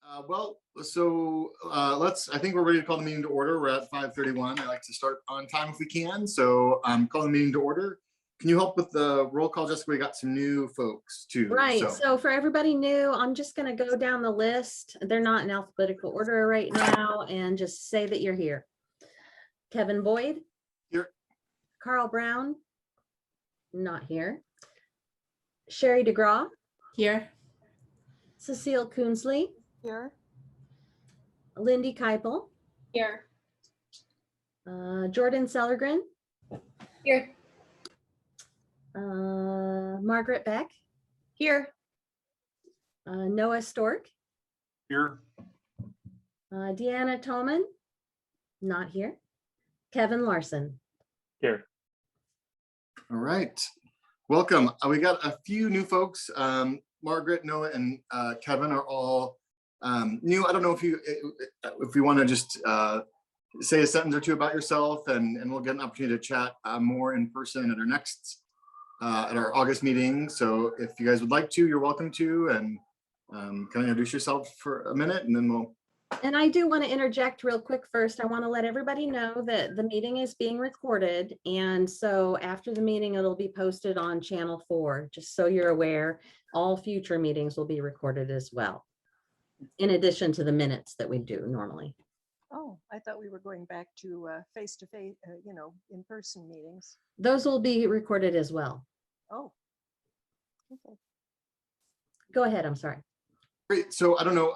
I think we're ready to call the meeting to order. We're at 5:31. I like to start on time if we can. So call the meeting to order. Can you help with the roll call, Jessica? We got some new folks too. Right. So for everybody new, I'm just going to go down the list. They're not in alphabetical order right now, and just say that you're here. Kevin Boyd. Here. Carl Brown. Not here. Sherry DeGraw. Here. Cecile Coonsley. Here. Lindy Keipel. Here. Jordan Sellergren. Here. Margaret Beck. Here. Noah Stork. Here. Deanna Toman. Not here. Kevin Larson. Here. All right. Welcome. We got a few new folks. Margaret, Noah, and Kevin are all new. I don't know if we want to just say a sentence or two about yourself, and we'll get an opportunity to chat more in person at our next at our August meeting. So if you guys would like to, you're welcome to, and kind of introduce yourself for a minute, and then we'll. And I do want to interject real quick first. I want to let everybody know that the meeting is being recorded. And so after the meeting, it'll be posted on Channel 4, just so you're aware. All future meetings will be recorded as well, in addition to the minutes that we do normally. Oh, I thought we were going back to face-to-face, in-person meetings. Those will be recorded as well. Oh, okay. Go ahead, I'm sorry. Great. So I don't know,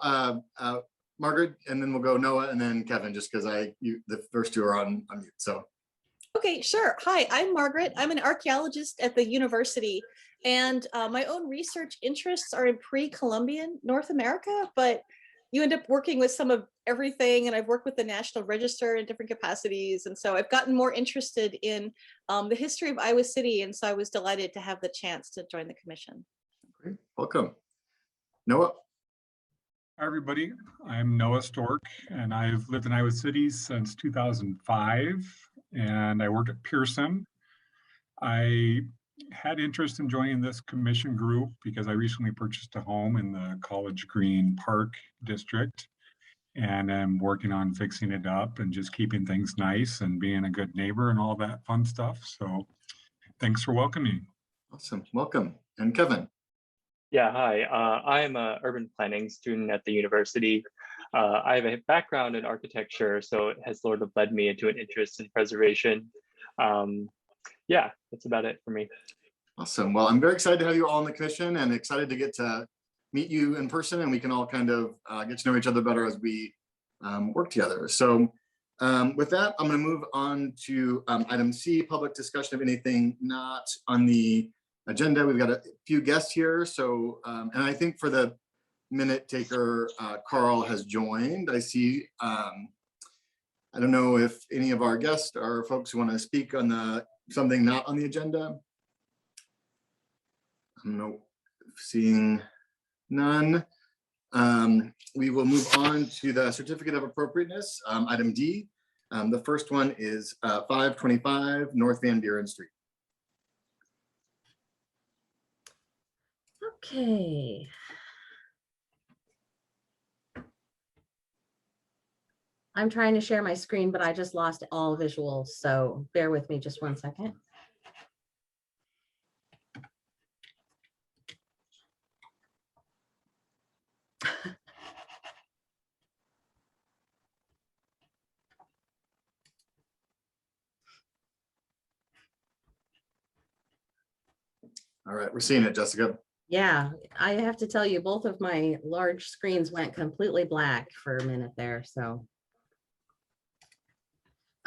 Margaret, and then we'll go Noah, and then Kevin, just because the first two are on mute. So. Okay, sure. Hi, I'm Margaret. I'm an archaeologist at the university, and my own research interests are in pre-Columbian North America, but you end up working with some of everything, and I've worked with the National Register in different capacities, and so I've gotten more interested in the history of Iowa City, and so I was delighted to have the chance to join the commission. Great. Welcome. Noah. Hi, everybody. I'm Noah Stork, and I've lived in Iowa City since 2005, and I work at Pearson. I had interest in joining this commission group because I recently purchased a home in the College Green Park district, and I'm working on fixing it up and just keeping things nice and being a good neighbor and all that fun stuff. So thanks for welcoming. Awesome. Welcome. And Kevin. Yeah, hi. I'm an urban planning student at the university. I have a background in architecture, so it has sort of led me into an interest in preservation. Yeah, that's about it for me. Awesome. Well, I'm very excited to have you all on the commission and excited to get to meet you in person, and we can all kind of get to know each other better as we work together. So with that, I'm going to move on to item C, public discussion of anything not on the agenda. We've got a few guests here. So, and I think for the minute taker, Carl has joined. I see. I don't know if any of our guests or folks who want to speak on something not on the agenda. I'm seeing none. We will move on to the certificate of appropriateness, item D. The first one is 525 North Van Buren Street. Okay. I'm trying to share my screen, but I just lost all visuals, so bear with me just one second. All right, we're seeing it, Jessica. Yeah, I have to tell you, both of my large screens went completely black for a minute there, so.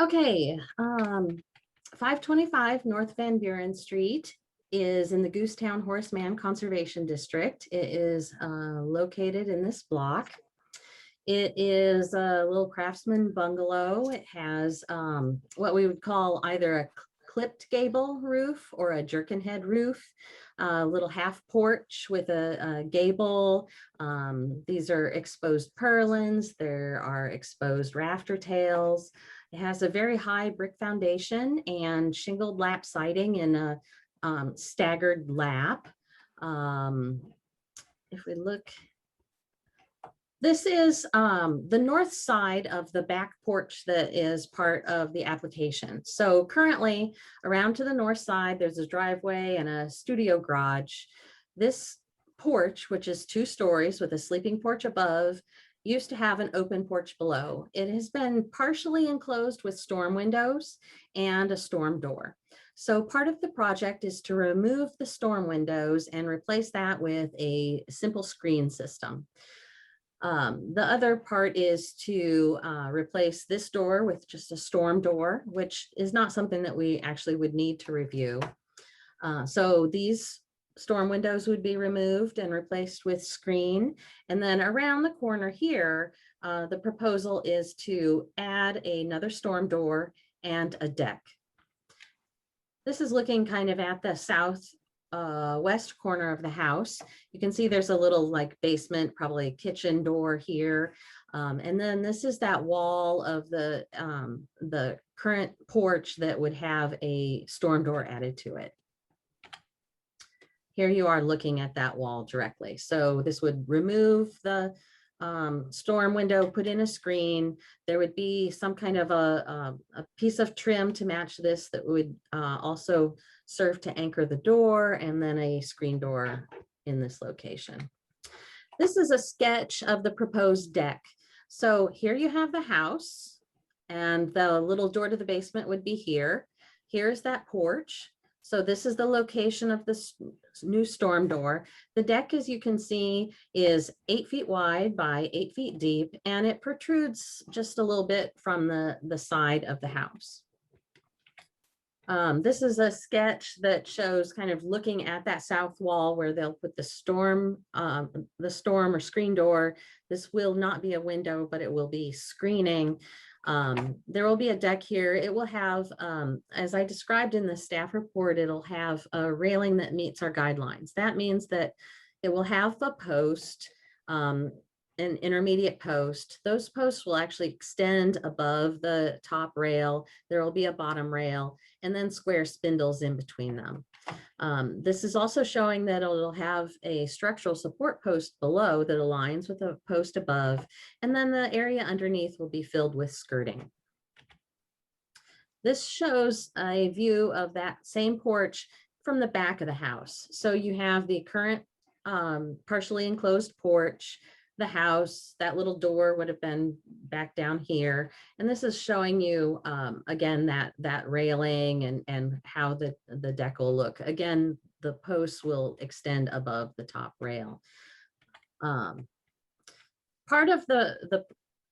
Okay, 525 North Van Buren Street is in the Goosetown Horace Mann Conservation District. It is located in this block. It is a little craftsman bungalow. It has what we would call either a clipped gable roof or a jerkin head roof. A little half porch with a gable. These are exposed purlins. There are exposed rafter tails. It has a very high brick foundation and shingled lap siding in a staggered lap. If we look, This is the north side of the back porch that is part of the application. So currently around to the north side, there's a driveway and a studio garage. This porch, which is 2 stories with a sleeping porch above, used to have an open porch below. It has been partially enclosed with storm windows and a storm door. So part of the project is to remove the storm windows and replace that with a simple screen system. The other part is to replace this door with just a storm door, which is not something that we actually would need to review. So these storm windows would be removed and replaced with screen. And then around the corner here, the proposal is to add another storm door and a deck. This is looking kind of at the south west corner of the house. You can see there's a little like basement, probably kitchen door here. And then this is that wall of the current porch that would have a storm door added to it. Here you are looking at that wall directly. So this would remove the storm window, put in a screen. There would be some kind of a piece of trim to match this that would also serve to anchor the door, and then a screen door in this location. This is a sketch of the proposed deck. So here you have the house, and the little door to the basement would be here. Here's that porch. So this is the location of this new storm door. The deck, as you can see, is 8 feet wide by 8 feet deep, and it protrudes just a little bit from the side of the house. This is a sketch that shows kind of looking at that south wall where they'll put the storm or screen door. This will not be a window, but it will be screening. There will be a deck here. It will have, as I described in the staff report, it'll have a railing that meets our guidelines. That means that it will have a post, an intermediate post. Those posts will actually extend above the top rail. There will be a bottom rail and then square spindles in between them. This is also showing that it'll have a structural support post below that aligns with a post above, and then the area underneath will be filled with skirting. This shows a view of that same porch from the back of the house. So you have the current partially enclosed porch, the house, that little door would have been back down here. And this is showing you, again, that railing and how the deck will look. Again, the posts will extend above the top rail. Part of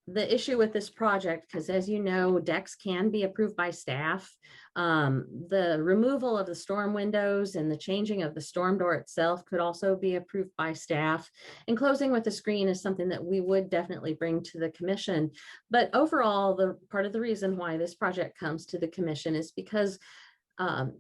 the issue with this project, because as you know, decks can be approved by staff. The removal of the storm windows and the changing of the storm door itself could also be approved by staff. And closing with a screen is something that we would definitely bring to the commission. But overall, the part of the reason why this project comes to the commission is because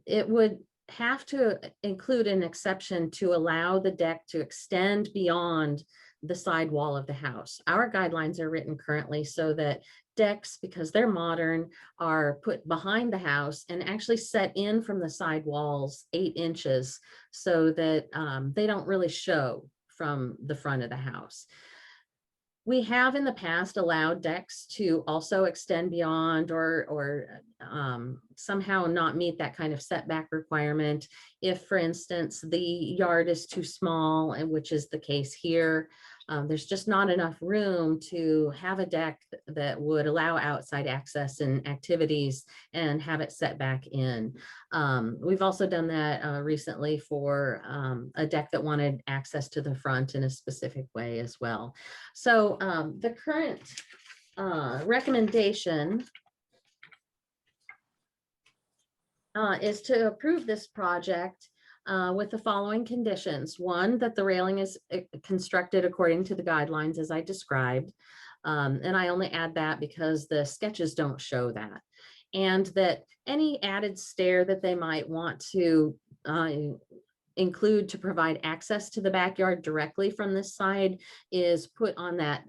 it would have to include an exception to allow the deck to extend beyond the side wall of the house. Our guidelines are written currently so that decks, because they're modern, are put behind the house and actually set in from the side walls 8 inches so that they don't really show from the front of the house. We have in the past allowed decks to also extend beyond or somehow not meet that kind of setback requirement. If, for instance, the yard is too small, and which is the case here, there's just not enough room to have a deck that would allow outside access and activities and have it set back in. We've also done that recently for a deck that wanted access to the front in a specific way as well. So the current recommendation is to approve this project with the following conditions. One, that the railing is constructed according to the guidelines as I described. And I only add that because the sketches don't show that. And that any added stair that they might want to include to provide access to the backyard directly from this side is put on that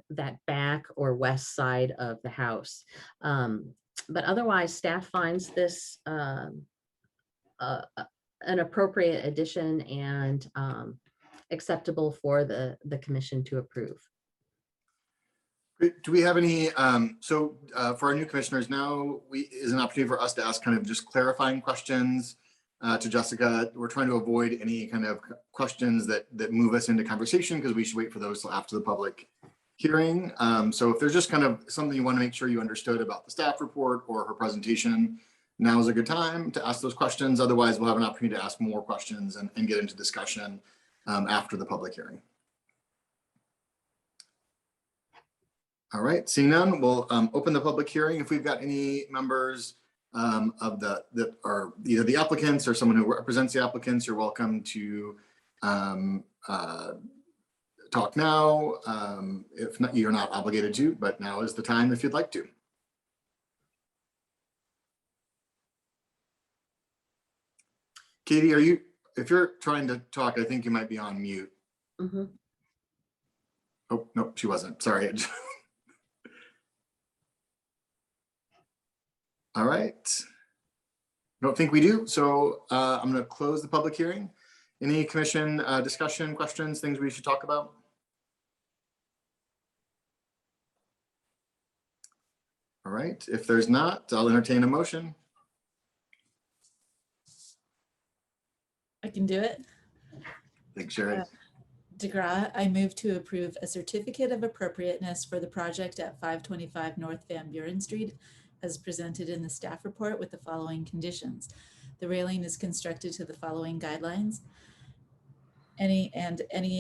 back or west side of the house. But otherwise, staff finds this an appropriate addition and acceptable for the commission to approve. Great. Do we have any, for our new commissioners now, is an opportunity for us to ask kind of just clarifying questions to Jessica. We're trying to avoid any kind of questions that move us into conversation because we should wait for those till after the public hearing. So if there's just kind of something you want to make sure you understood about the staff report or her presentation, now is a good time to ask those questions. Otherwise, we'll have an opportunity to ask more questions and get into discussion after the public hearing. All right, seeing none, we'll open the public hearing. If we've got any members that are either the applicants or someone who represents the applicants, you're welcome to talk now. If not, you're not obligated to, but now is the time if you'd like to. Katie, if you're trying to talk, I think you might be on mute. Mhm. Oh, no, she wasn't. Sorry. All right. Don't think we do. So I'm going to close the public hearing. Any commission discussion, questions, things we should talk about? All right. If there's not, I'll entertain a motion. I can do it. Thanks, Sherry. DeGraw, I move to approve a certificate of appropriateness for the project at 525 North Van Buren Street as presented in the staff report with the following conditions. The railing is constructed to the following guidelines. Any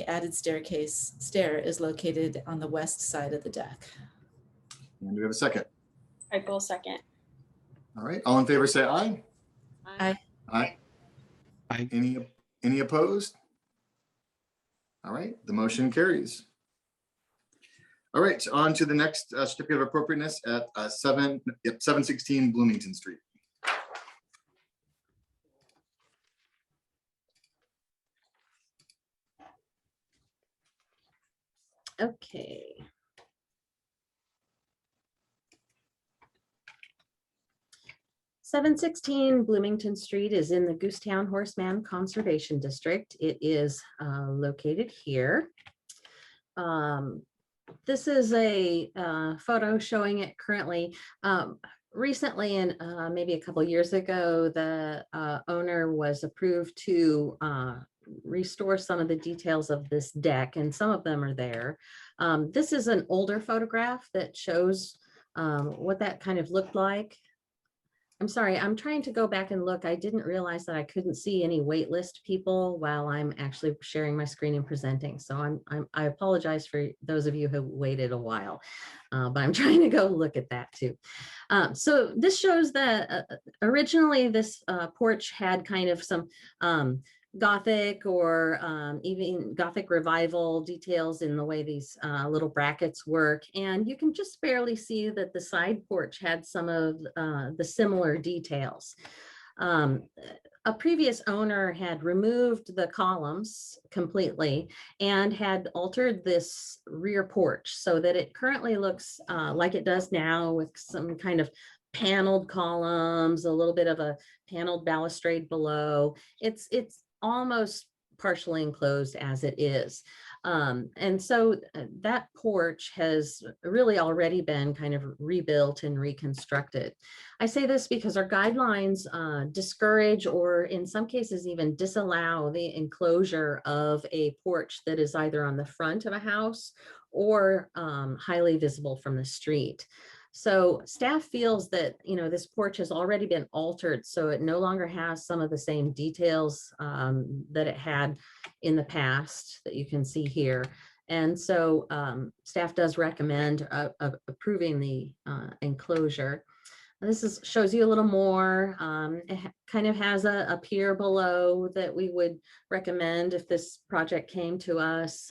added stair is located on the west side of the deck. And do we have a second? I will second. All right. All in favor, say aye. Aye. Aye. Aye. Any opposed? All right, the motion carries. All right, on to the next certificate of appropriateness at 716 Bloomington Street. Okay. "716 Bloomington Street is in the Goosetown Horseman Conservation District. It is located here. This is a photo showing it currently. Recently, and maybe a couple years ago, the owner was approved to restore some of the details of this deck, and some of them are there. This is an older photograph that shows what that kind of looked like. I'm sorry, I'm trying to go back and look. I didn't realize that I couldn't see any wait list people while I'm actually sharing my screen and presenting. So I apologize for those of you who waited a while, but I'm trying to go look at that too. So this shows that originally this porch had kind of some Gothic or even Gothic revival details in the way these little brackets work. And you can just barely see that the side porch had some of the similar details. A previous owner had removed the columns completely and had altered this rear porch so that it currently looks like it does now, with some kind of paneled columns, a little bit of a paneled balustrade below. It's almost partially enclosed as it is. And so that porch has really already been kind of rebuilt and reconstructed. I say this because our guidelines discourage, or in some cases even disallow, the enclosure of a porch that is either on the front of a house or highly visible from the street. So staff feels that, this porch has already been altered, so it no longer has some of the same details that it had in the past that you can see here. And so staff does recommend approving the enclosure. This shows you a little more. It kind of has a pier below that we would recommend if this project came to us.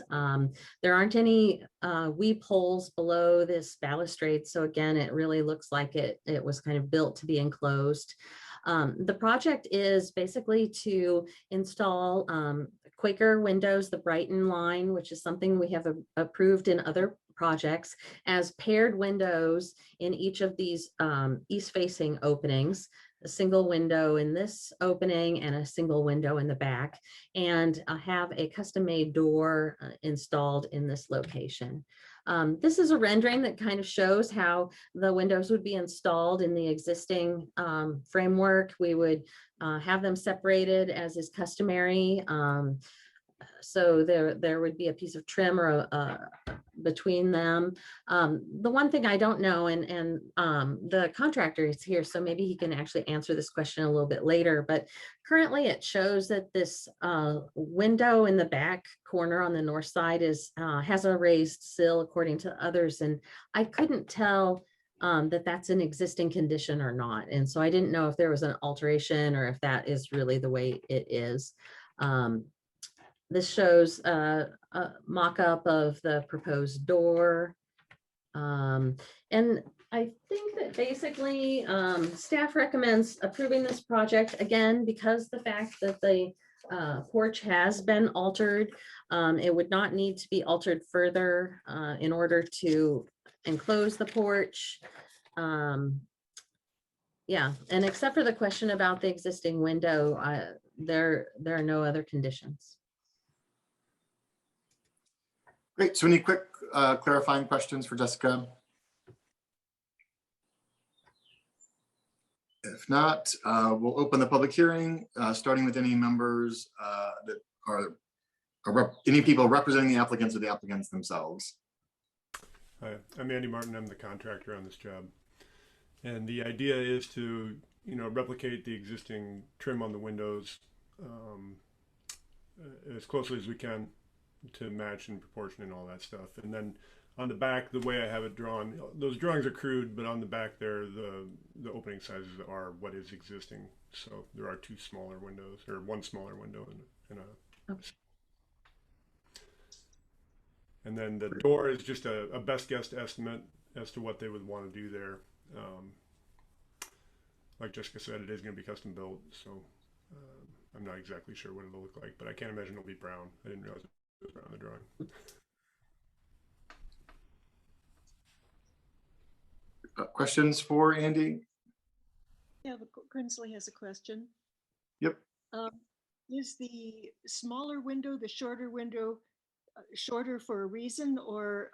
There aren't any weep holes below this balustrade. So again, it really looks like it was kind of built to be enclosed. The project is basically to install Quaker windows, the Brighton line, which is something we have approved in other projects, as paired windows in each of these east-facing openings, a single window in this opening and a single window in the back, and have a custom-made door installed in this location. This is a rendering that kind of shows how the windows would be installed in the existing framework. We would have them separated as is customary. So there would be a piece of trim or between them. The one thing I don't know, and the contractor is here, so maybe he can actually answer this question a little bit later, but currently it shows that this window in the back corner on the north side has a raised sill according to others, and I couldn't tell that that's an existing condition or not. And so I didn't know if there was an alteration or if that is really the way it is. This shows a mock-up of the proposed door. And I think that basically staff recommends approving this project again, because the fact that the porch has been altered, it would not need to be altered further in order to enclose the porch. Yeah, and except for the question about the existing window, there are no other conditions. Great. So any quick clarifying questions for Jessica? If not, we'll open the public hearing, starting with any members that are any people representing the applicants or the applicants themselves. Hi, I'm Andy Martin. I'm the contractor on this job. And the idea is to, replicate the existing trim on the windows as closely as we can to match and proportion and all that stuff. And then on the back, the way I have it drawn, those drawings are crude, but on the back there, the opening sizes are what is existing. So there are two smaller windows, or one smaller window and a. Okay. And then the door is just a best guess estimate as to what they would want to do there. Like Jessica said, it is going to be custom built, so I'm not exactly sure what it'll look like, but I can't imagine it'll be brown. I didn't realize it was brown on the drawing. Questions for Andy? Yeah, Grinsley has a question. Yep. Is the smaller window, the shorter window, shorter for a reason, or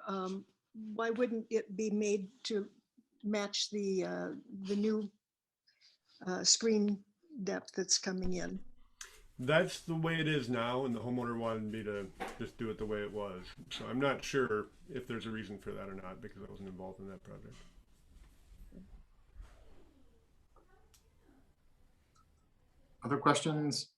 why wouldn't it be made to match the new screen depth that's coming in? That's the way it is now, and the homeowner wanted me to just do it the way it was. So I'm not sure if there's a reason for that or not, because I wasn't involved in that project. Other questions?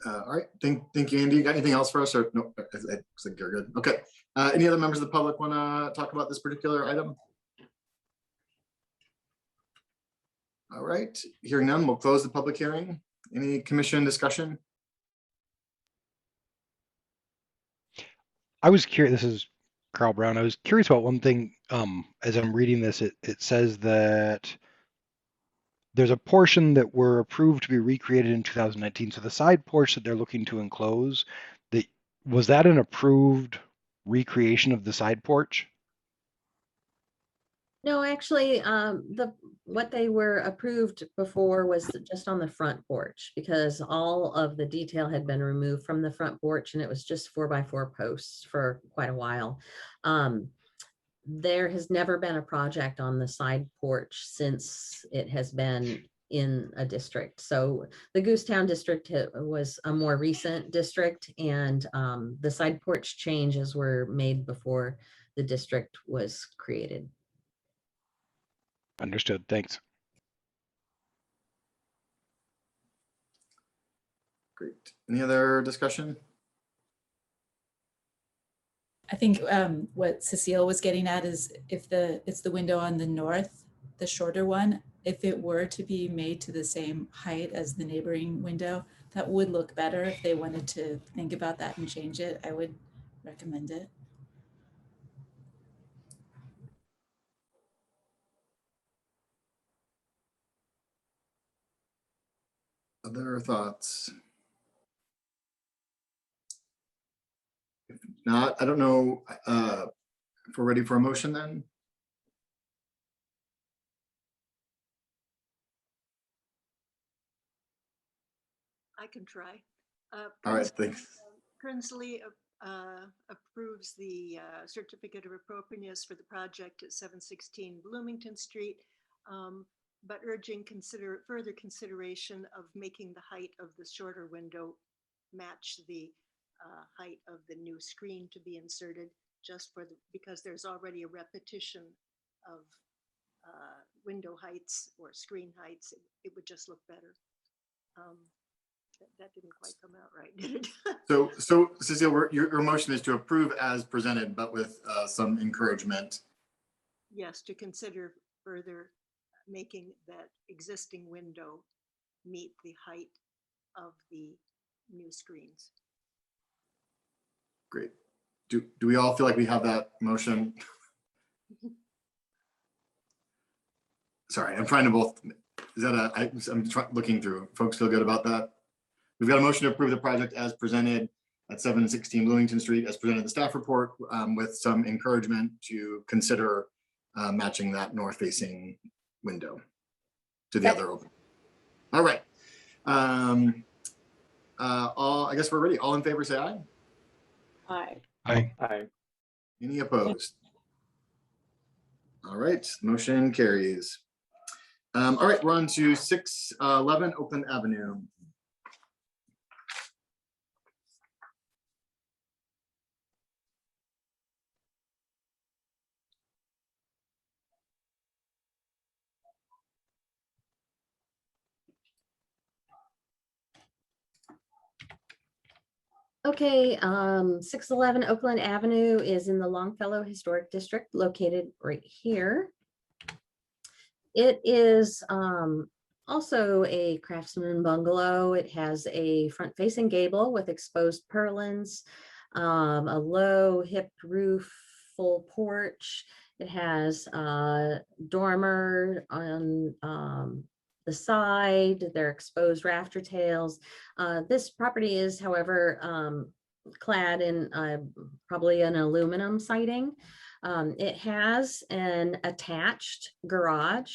All right, thank you, Andy. You got anything else for us, or no? It looks like you're good. Okay. Any other members of the public want to talk about this particular item? All right, hearing none, we'll close the public hearing. Any commission discussion? I was curious, this is Carl Brown. I was curious about one thing. As I'm reading this, it says that there's a portion that were approved to be recreated in 2019. So the side porch that they're looking to enclose, was that an approved recreation of the side porch? No, actually, what they were approved before was just on the front porch, because all of the detail had been removed from the front porch and it was just 4x4 posts for quite a while. There has never been a project on the side porch since it has been in a district. So the Goosetown district was a more recent district, and the side porch changes were made before the district was created. Understood. Thanks. Great. Any other discussion? I think what Cecile was getting at is if it's the window on the north, the shorter one, if it were to be made to the same height as the neighboring window, that would look better. If they wanted to think about that and change it, I would recommend it. Other thoughts? If not, I don't know if we're ready for a motion then. I can try. All right, thanks. Kernsley approves the certificate of appropriateness for the project at 716 Bloomington Street, but urging further consideration of making the height of the shorter window match the height of the new screen to be inserted, just because there's already a repetition of window heights or screen heights. It would just look better. That didn't quite come out right, did it? So Cecile, your motion is to approve as presented, but with some encouragement. Yes, to consider further making that existing window meet the height of the new screens. Great. Do we all feel like we have that motion? Sorry, I'm trying to both. Is that I'm looking through. Folks feel good about that? We've got a motion to approve the project as presented at 716 Bloomington Street as presented in the staff report, with some encouragement to consider matching that north-facing window to the other open. All right. I guess we're ready. All in favor, say aye. Aye. Aye. Aye. Any opposed? All right, motion carries. All right, we're on to 611 Oakland Avenue. Okay, 611 Oakland Avenue is in the Longfellow Historic District, located right here. It is also a craftsman bungalow. It has a front-facing gable with exposed purlins, a low hipped roof, full porch. It has a dormer on the side, their exposed rafter tails. This property is, however, clad in probably an aluminum siding. It has an attached garage.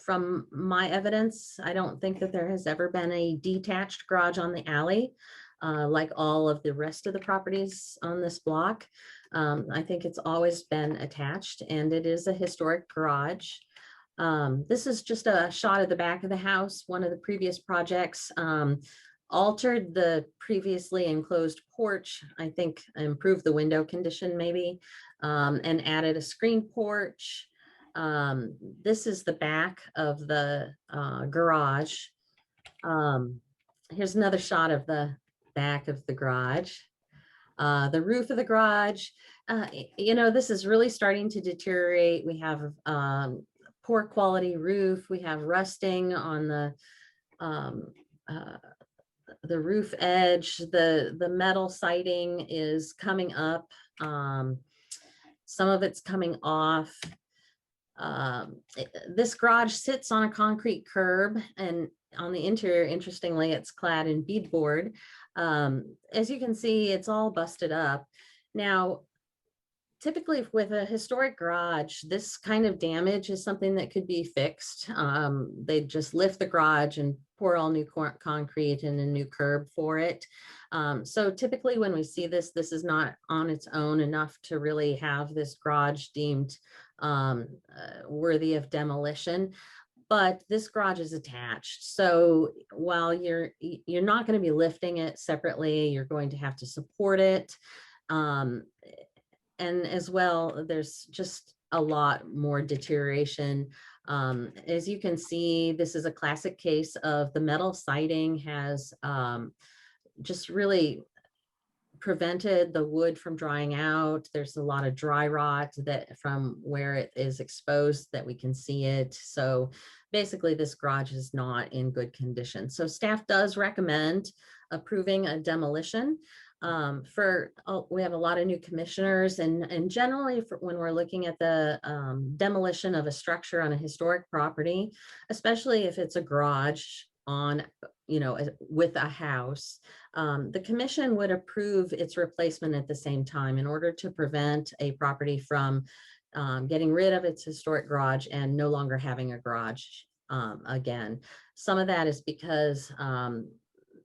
From my evidence, I don't think that there has ever been a detached garage on the alley, like all of the rest of the properties on this block. I think it's always been attached, and it is a historic garage. This is just a shot of the back of the house. One of the previous projects altered the previously enclosed porch, I think improved the window condition maybe, and added a screen porch. This is the back of the garage. Here's another shot of the back of the garage. The roof of the garage, this is really starting to deteriorate. We have poor quality roof. We have rusting on the roof edge. The metal siding is coming up. Some of it's coming off. This garage sits on a concrete curb, and on the interior, interestingly, it's clad in beadboard. As you can see, it's all busted up. Now, typically with a historic garage, this kind of damage is something that could be fixed. They just lift the garage and pour all new concrete and a new curb for it. So typically when we see this, this is not on its own enough to really have this garage deemed worthy of demolition. But this garage is attached. So while you're not going to be lifting it separately, you're going to have to support it. And as well, there's just a lot more deterioration. As you can see, this is a classic case of the metal siding has just really prevented the wood from drying out. There's a lot of dry rot that from where it is exposed that we can see it. So basically this garage is not in good condition. So staff does recommend approving a demolition. We have a lot of new commissioners, and generally when we're looking at the demolition of a structure on a historic property, especially if it's a garage on, with a house, the commission would approve its replacement at the same time in order to prevent a property from getting rid of its historic garage and no longer having a garage again. Some of that is because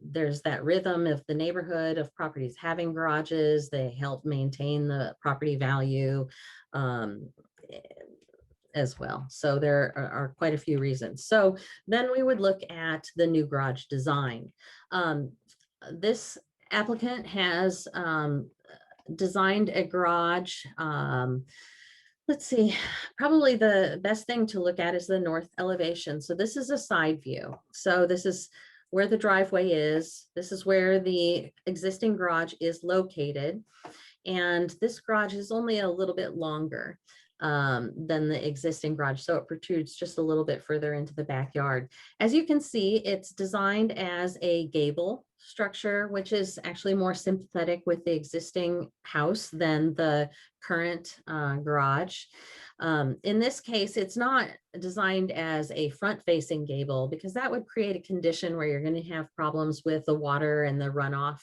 there's that rhythm of the neighborhood of properties having garages. They help maintain the property value um, as well. So there are quite a few reasons. So then we would look at the new garage design. This applicant has designed a garage. Let's see, probably the best thing to look at is the north elevation. So this is a side view. So this is where the driveway is. This is where the existing garage is located. And this garage is only a little bit longer than the existing garage. So it protrudes just a little bit further into the backyard. As you can see, it's designed as a gable structure, which is actually more sympathetic with the existing house than the current garage. In this case, it's not designed as a front-facing gable because that would create a condition where you're going to have problems with the water and the runoff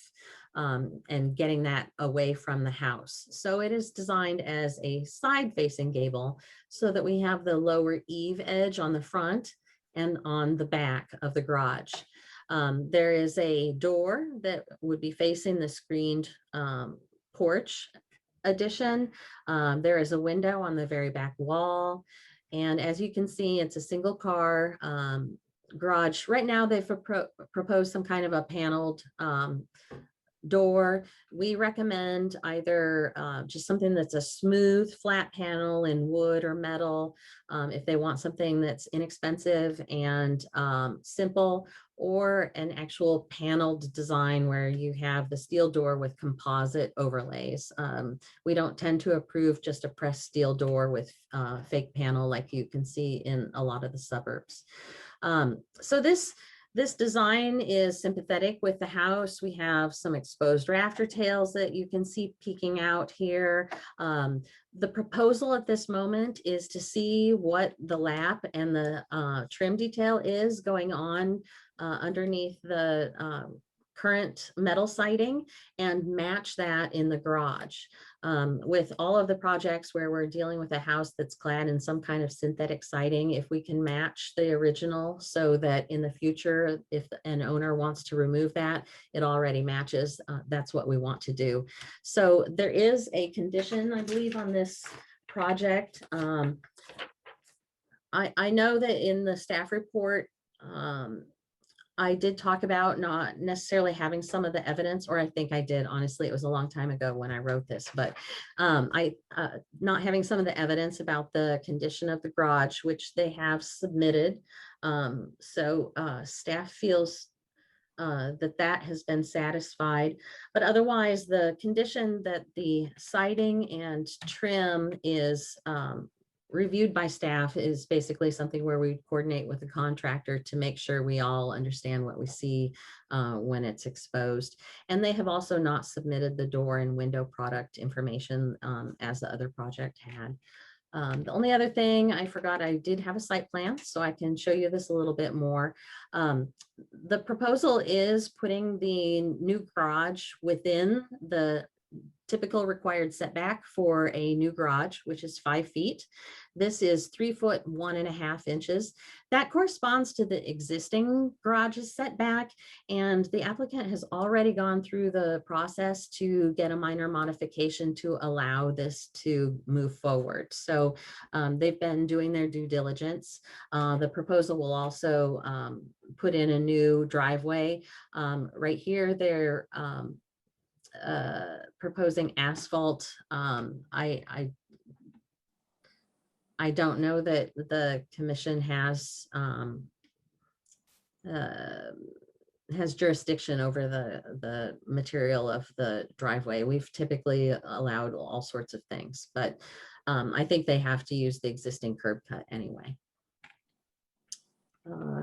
and getting that away from the house. So it is designed as a side-facing gable so that we have the lower eave edge on the front and on the back of the garage. There is a door that would be facing the screened porch addition. There is a window on the very back wall. And as you can see, it's a single car garage. Right now, they've proposed some kind of a paneled door. We recommend either just something that's a smooth flat panel in wood or metal if they want something that's inexpensive and simple, or an actual paneled design where you have the steel door with composite overlays. We don't tend to approve just a pressed steel door with fake panel like you can see in a lot of the suburbs. So this design is sympathetic with the house. We have some exposed rafter tails that you can see peeking out here. The proposal at this moment is to see what the lap and the trim detail is going on underneath the current metal siding and match that in the garage. With all of the projects where we're dealing with a house that's clad in some kind of synthetic siding, if we can match the original so that in the future, if an owner wants to remove that, it already matches, that's what we want to do. So there is a condition, I believe, on this project. I know that in the staff report, I did talk about not necessarily having some of the evidence, or I think I did, honestly, it was a long time ago when I wrote this, but not having some of the evidence about the condition of the garage, which they have submitted. So staff feels that has been satisfied, but otherwise the condition that the siding and trim is reviewed by staff is basically something where we coordinate with the contractor to make sure we all understand what we see when it's exposed. And they have also not submitted the door and window product information as the other project had. The only other thing I forgot, I did have a site plan, so I can show you this a little bit more. The proposal is putting the new garage within the typical required setback for a new garage, which is 5 feet. This is 3 foot 1.5 inches. That corresponds to the existing garage's setback, and the applicant has already gone through the process to get a minor modification to allow this to move forward. So they've been doing their due diligence. The proposal will also put in a new driveway. Right here, they're proposing asphalt. I don't know that the commission has jurisdiction over the material of the driveway. We've typically allowed all sorts of things, but I think they have to use the existing curb cut anyway.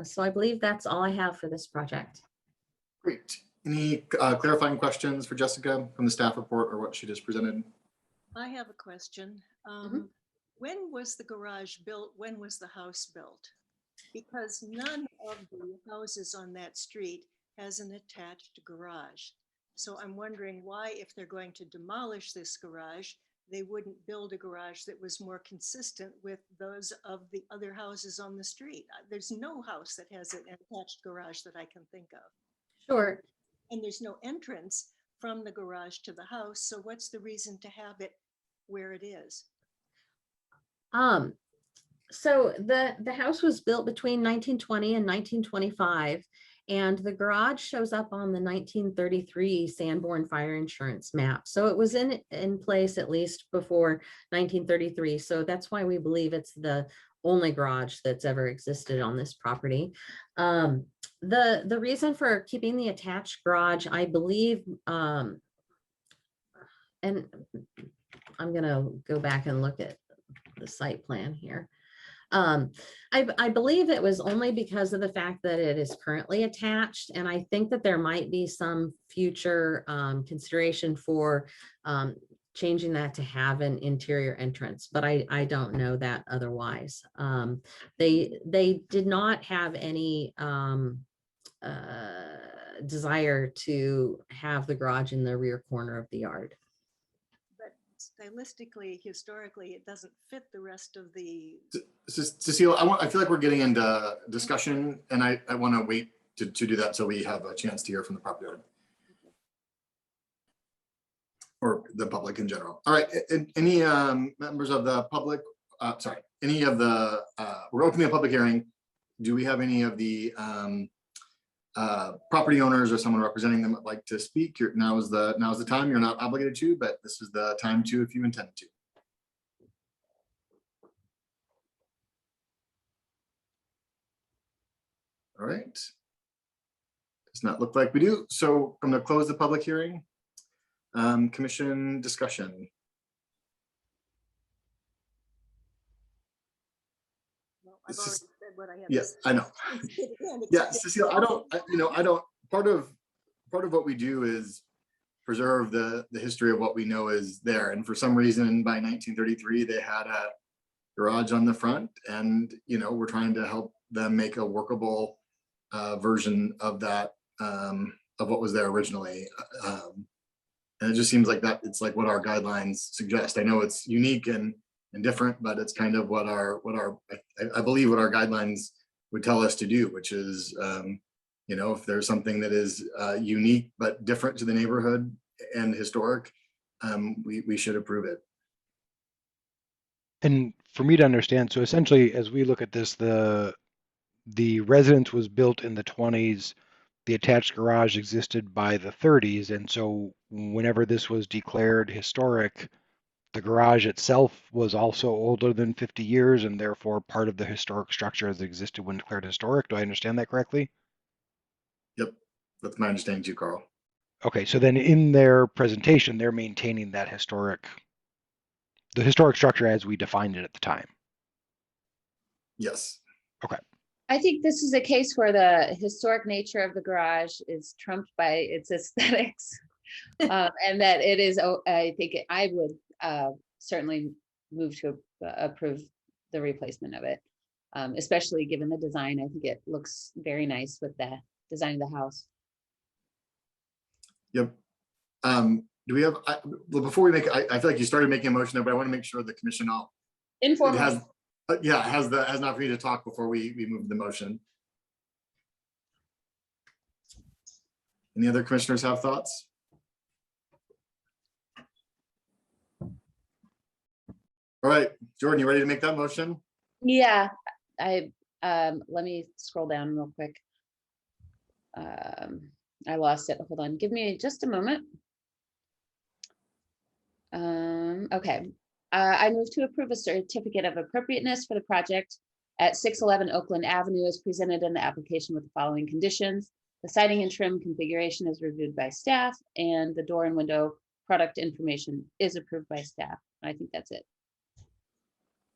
So I believe that's all I have for this project. Great. Any clarifying questions for Jessica from the staff report or what she just presented? I have a question. When was the garage built? When was the house built? Because none of the houses on that street has an attached garage. So I'm wondering why, if they're going to demolish this garage, they wouldn't build a garage that was more consistent with those of the other houses on the street. There's no house that has an attached garage that I can think of. Sure. And there's no entrance from the garage to the house. So what's the reason to have it where it is? So the house was built between 1920 and 1925, and the garage shows up on the 1933 Sanborn Fire Insurance map. So it was in place at least before 1933. So that's why we believe it's the only garage that's ever existed on this property. The reason for keeping the attached garage, I believe, and I'm gonna go back and look at the site plan here. I believe it was only because of the fact that it is currently attached, and I think that there might be some future consideration for changing that to have an interior entrance, but I don't know that otherwise. They did not have any desire to have the garage in the rear corner of the yard. But stylistically, historically, it doesn't fit the rest of the. Cecile, I feel like we're getting into discussion, and I want to wait to do that so we have a chance to hear from the property owner or the public in general. All right, any members of the public, sorry, any of the, we're opening a public hearing. Do we have any of the property owners or someone representing them that like to speak? Now is the time. You're not obligated to, but this is the time to if you intend to. All right. Does not look like we do. So I'm going to close the public hearing. Commission discussion. Well, I've This already is- said what I have. Yes, I know. Yeah, Cecile, I don't, part of what we do is preserve the history of what we know is there. And for some reason, by 1933, they had a garage on the front, and, we're trying to help them make a workable version of that, of what was there originally. And it just seems like that, it's like what our guidelines suggest. I know it's unique and different, but it's kind of what I believe what our guidelines would tell us to do, which is, if there's something that is unique but different to the neighborhood and historic, we should approve it. And for me to understand, so essentially, as we look at this, the residence was built in the 20s. The attached garage existed by the 30s, and so whenever this was declared historic, the garage itself was also older than 50 years, and therefore part of the historic structure as it existed when declared historic. Do I understand that correctly? Yep, that's my understanding too, Carl. Okay, so then in their presentation, they're maintaining that the historic structure as we defined it at the time. Yes. I think this is a case where the historic nature of the garage is trumped by its aesthetics. And that it is, I would certainly move to approve the replacement of it, especially given the design. I think it looks very nice with the design of the house. Yep. Do we have, well, before we make, I feel like you started making a motion there, but I want to make sure the commission Informal. has an opportunity to talk before we move the motion. Any other commissioners have thoughts? All right, Jordan, you ready to make that motion? Yeah, let me scroll down real quick. I lost it. Hold on. Give me just a moment. Okay. I move to approve a certificate of appropriateness for the project at 611 Oakland Avenue as presented in the application with the following conditions. The siding and trim configuration is reviewed by staff, and the door and window product information is approved by staff. I think that's it.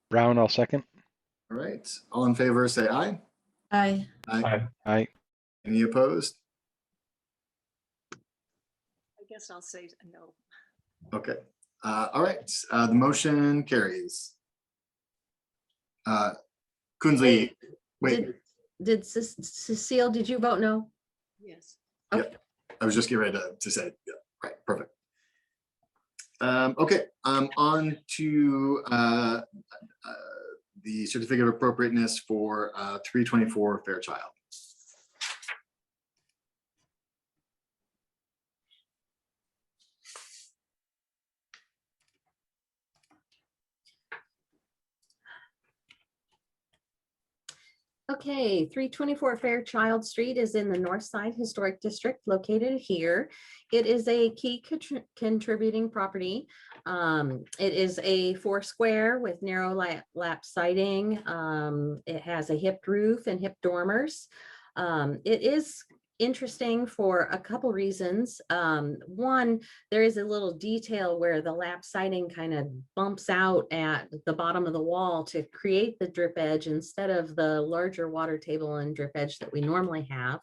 Brown, I'll second. All right, all in favor, say aye. Aye. Aye. Any opposed? I guess I'll say no. Okay, all right, the motion carries. Kunzli, wait, Did Cecile, did you vote no? Yes. Okay. I was just getting ready to say, yeah, right, perfect. Okay, on to the certificate of appropriateness for 324 Fairchild. Okay, 324 Fairchild Street is in the North Side Historic District located here. It is a key contributing property. It is a 4 square with narrow lap siding. It has a hipped roof and hip dormers. It is interesting for a couple reasons. One, there is a little detail where the lap siding kind of bumps out at the bottom of the wall to create the drip edge instead of the larger water table and drip edge that we normally have.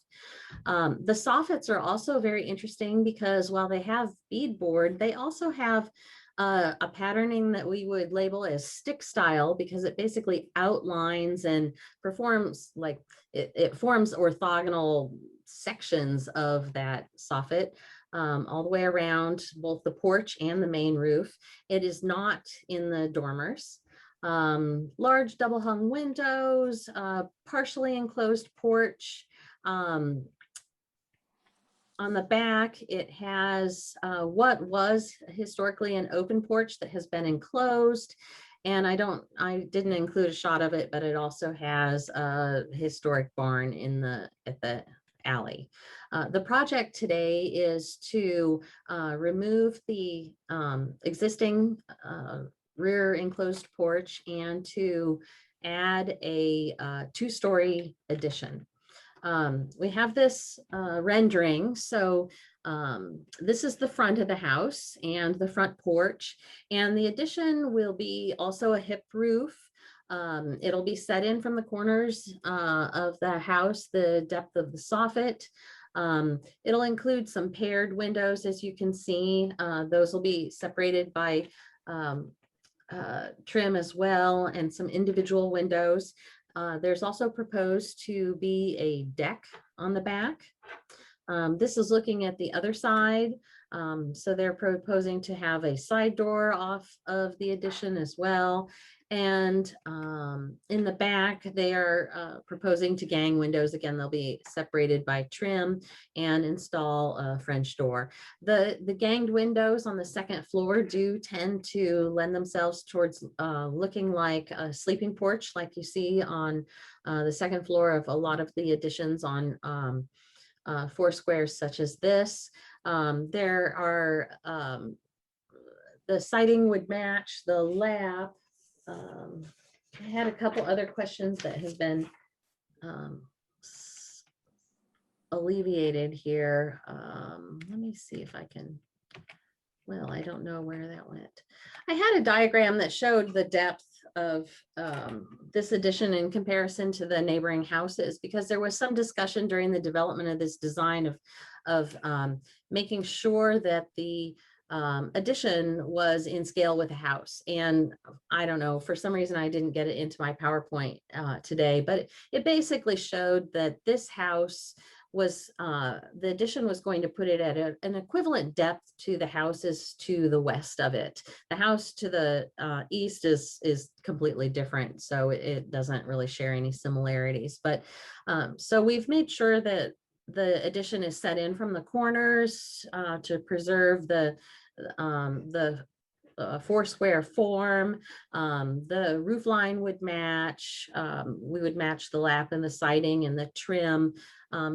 The soffits are also very interesting because while they have beadboard, they also have a patterning that we would label as stick style because it basically outlines and performs like it forms orthogonal sections of that soffit all the way around both the porch and the main roof. It is not in the dormers. Large double hung windows, partially enclosed porch. On the back, it has what was historically an open porch that has been enclosed. And I didn't include a shot of it, but it also has a historic barn at the alley. The project today is to remove the existing rear enclosed porch and to add a 2-story addition. We have this rendering. So this is the front of the house and the front porch, and the addition will be also a hip roof. It'll be set in from the corners of the house, the depth of the soffit. It'll include some paired windows, as you can see. Those will be separated by trim as well, and some individual windows. There's also proposed to be a deck on the back. This is looking at the other side. So they're proposing to have a side door off of the addition as well. And in the back, they are proposing to gang windows. Again, they'll be separated by trim and install a French door. The ganged windows on the second floor do tend to lend themselves towards looking like a sleeping porch, like you see on the second floor of a lot of the additions on 4 squares such as this. There are, the siding would match the lap. I had a couple other questions that have been alleviated here. Let me see if I can, well, I don't know where that went. I had a diagram that showed the depth of this addition in comparison to the neighboring houses, because there was some discussion during the development of this design of making sure that the addition was in scale with the house. And I don't know, for some reason I didn't get it into my PowerPoint today, but it basically showed that this house was, the addition was going to put it at an equivalent depth to the houses to the west of it. The house to the east is completely different, so it doesn't really share any similarities. But so we've made sure that the addition is set in from the corners to preserve the 4 square form. The roof line would match. We would match the lap and the siding and the trim.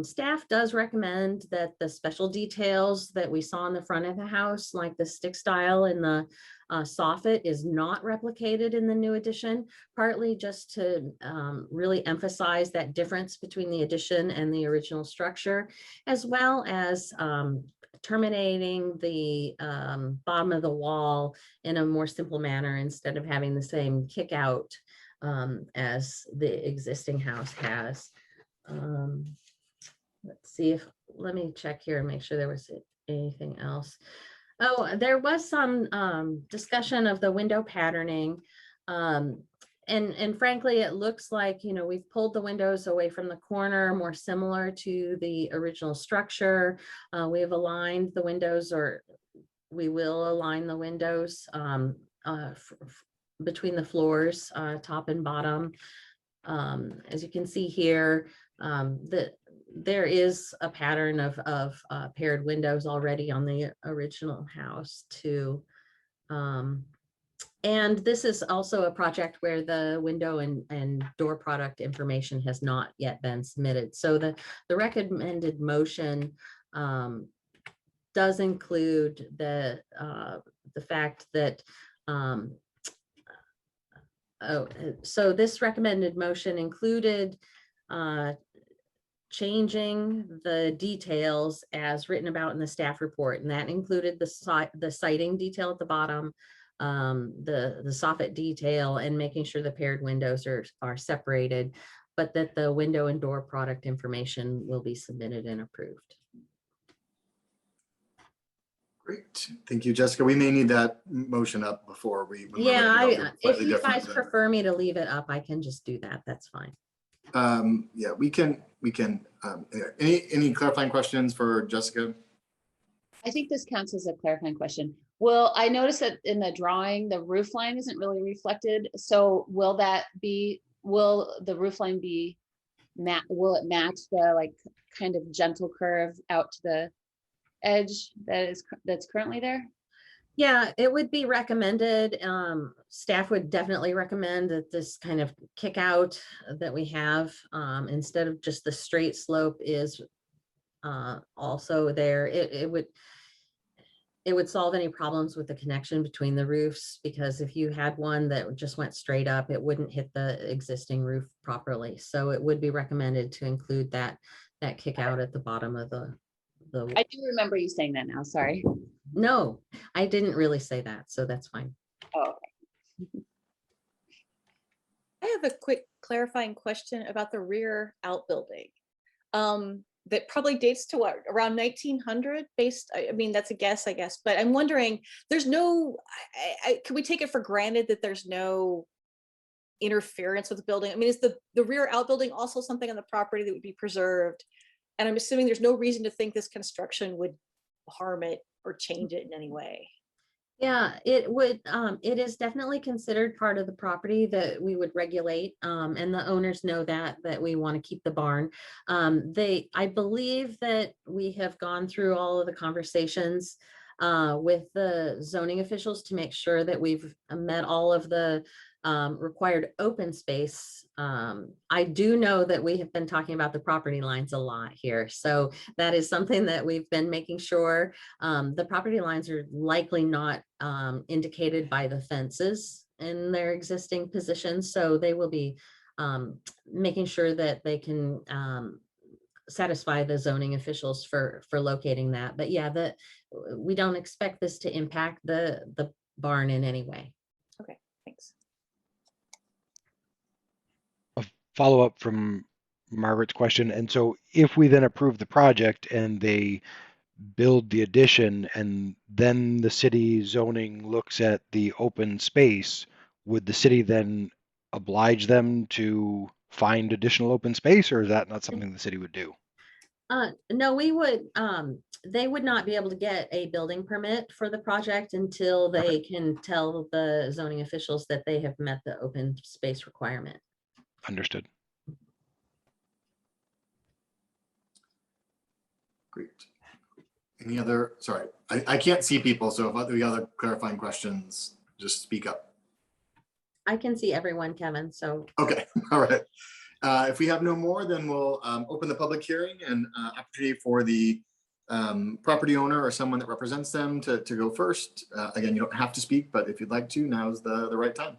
Staff does recommend that the special details that we saw in the front of the house, like the stick style and the soffit, is not replicated in the new addition, partly just to really emphasize that difference between the addition and the original structure, as well as terminating the bottom of the wall in a more simple manner instead of having the same kick out as the existing house has. Let's see if, let me check here and make sure there was anything else. Oh, there was some discussion of the window patterning. And frankly, it looks like, you know, we've pulled the windows away from the corner, more similar to the original structure. We have aligned the windows, or we will align the windows between the floors, top and bottom. As you can see here, there is a pattern of paired windows already on the original house too. And this is also a project where the window and door product information has not yet been submitted. So the recommended motion does include the fact that so this recommended motion included changing the details as written about in the staff report, and that included the siding detail at the bottom, the soffit detail, and making sure the paired windows are separated, but that the window and door product information will be submitted and approved. Great, thank you, Jessica. We may need that motion up before when we're Yeah, ready to go. if Slightly you different guys than- prefer me to leave it up, I can just do that. That's fine. Yeah, we can, any clarifying questions for Jessica? I think this counts as a clarifying question. Well, I noticed that in the drawing, the roof line isn't really reflected. So will the roof line be will it match the like kind of gentle curve out to the edge that's currently there? Yeah, it would be recommended. Staff would definitely recommend that this kind of kick out that we have instead of just the straight slope is also there. It would solve any problems with the connection between the roofs, because if you had one that just went straight up, it wouldn't hit the existing roof properly. So it would be recommended to include that kick out at the bottom of the. I do remember you saying that now, sorry. No, I didn't really say that, so that's fine. Oh, okay. I have a quick clarifying question about the rear outbuilding. That probably dates to what, around 1900 based, I mean, that's a guess, I guess, but I'm wondering, there's no, can we take it for granted that there's no interference with the building? I mean, is the rear outbuilding also something on the property that would be preserved? And I'm assuming there's no reason to think this construction would harm it or change it in any way. Yeah, it would, it is definitely considered part of the property that we would regulate, and the owners know that we want to keep the barn. I believe that we have gone through all of the conversations with the zoning officials to make sure that we've met all of the required open space. I do know that we have been talking about the property lines a lot here. So that is something that we've been making sure. The property lines are likely not indicated by the fences in their existing positions. So they will be making sure that they can satisfy the zoning officials for locating that. But yeah, we don't expect this to impact the barn in any way. Okay, thanks. Follow up from Margaret's question. And so if we then approve the project and they build the addition and then the city zoning looks at the open space, would the city then oblige them to find additional open space, or is that not something the city would do? No, we would, they would not be able to get a building permit for the project until they can tell the zoning officials that they have met the open space requirement. Understood. Great. Any other, sorry, I can't see people, so if the other clarifying questions, just speak up. I can see everyone, Kevin, so. Okay, all right. If we have no more, then we'll open the public hearing and opportunity for the property owner or someone that represents them to go first. Again, you don't have to speak, but if you'd like to, now's the right time.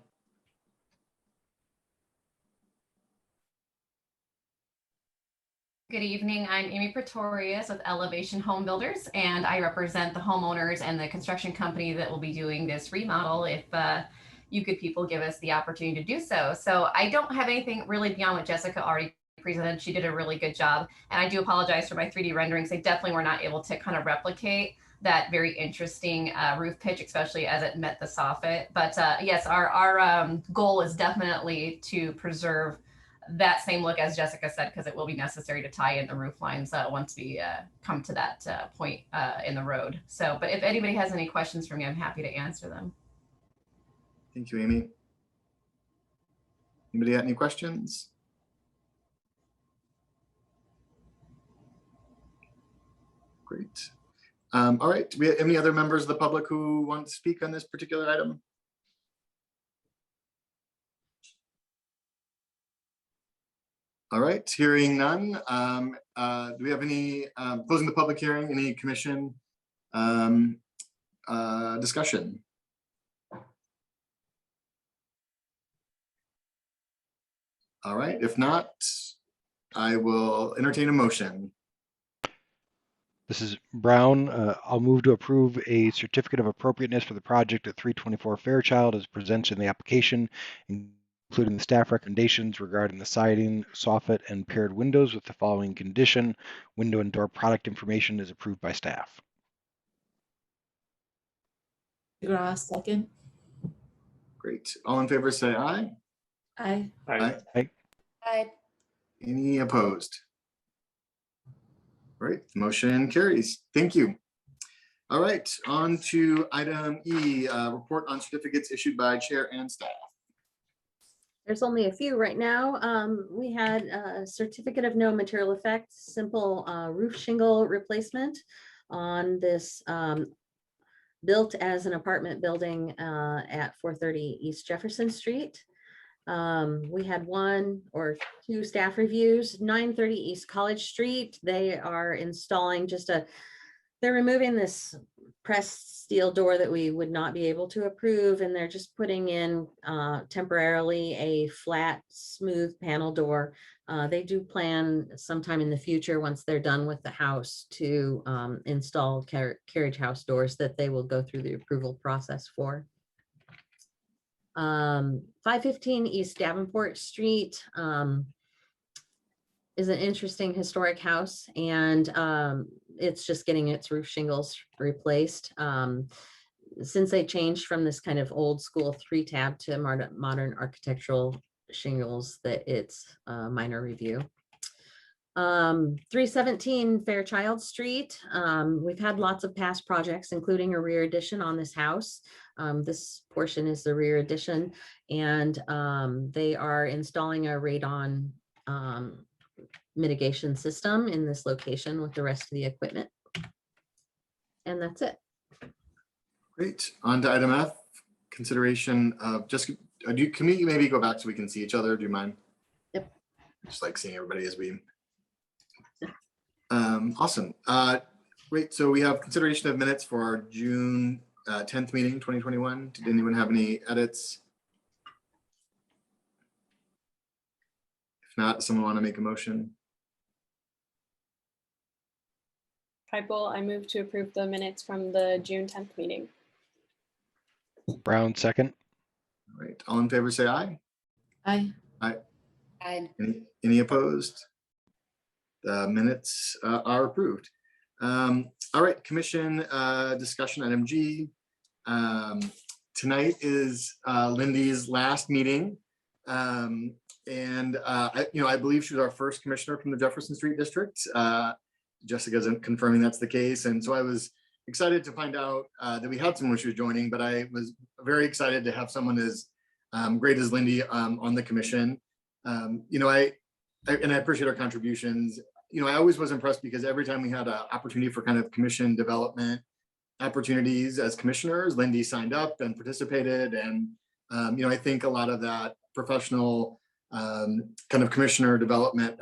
Good evening. I'm Amy Pretorius with Elevation Home Builders, and I represent the homeowners and the construction company that will be doing this remodel if you good people give us the opportunity to do so. So I don't have anything really beyond what Jessica already presented. She did a really good job. And I do apologize for my 3D renderings. They definitely were not able to kind of replicate that very interesting roof pitch, especially as it met the soffit. But yes, our goal is definitely to preserve that same look as Jessica said, because it will be necessary to tie in the roof lines once we come to that point in the road. So, but if anybody has any questions for me, I'm happy to answer them. Thank you, Amy. Anybody got any questions? Great. All right, do we have any other members of the public who want to speak on this particular item? All right, hearing none. Do we have any, closing the public hearing, any commission discussion? All right, if not, I will entertain a motion. This is Brown. I'll move to approve a certificate of appropriateness for the project at 324 Fairchild as presented in the application, including the staff recommendations regarding the siding, soffit, and paired windows with the following condition. Window and door product information is approved by staff. DeGraw, second. Great. All in favor, say aye. Aye. Aye. Aye. Any opposed? Right, motion carries. Thank you. All right, on to item E, report on certificates issued by chair and staff. There's only a few right now. We had a certificate of no material effects, simple roof shingle replacement on this built as an apartment building at 430 East Jefferson Street. We had 1 or 2 staff reviews. 930 East College Street, they are installing they're removing this pressed steel door that we would not be able to approve, and they're just putting in temporarily a flat, smooth panel door. They do plan sometime in the future, once they're done with the house, to install carriage house doors that they will go through the approval process for. 515 East Davenport Street is an interesting historic house, and it's just getting its roof shingles replaced. Since they changed from this kind of old school 3-tab to modern architectural shingles, that it's a minor review. 317 Fairchild Street. We've had lots of past projects, including a rear addition on this house. This portion is the rear addition, and they are installing a radon mitigation system in this location with the rest of the equipment. And that's it. Great, on to item F, consideration of can you maybe go back so we can see each other? Do you mind? Yep. Just like seeing everybody as we. Awesome. Great, so we have consideration of minutes for our June 10th meeting, 2021. Did anyone have any edits? If not, does someone want to make a motion? Keipel, I move to approve the minutes from the June 10th meeting. Brown, second. All right, all in favor, say aye. Aye. Aye. Any opposed? The minutes are approved. All right, commission discussion item G. Tonight is Lindy's last meeting. I believe she was our first commissioner from the Jefferson Street District. Jessica's confirming that's the case. And so I was excited to find out that we had someone who was joining, but I was very excited to have someone as great as Lindy on the commission. I appreciate her contributions. I always was impressed because every time we had an opportunity for kind of commission development opportunities as commissioners, Lindy signed up and participated. And, I think a lot of that professional kind of commissioner development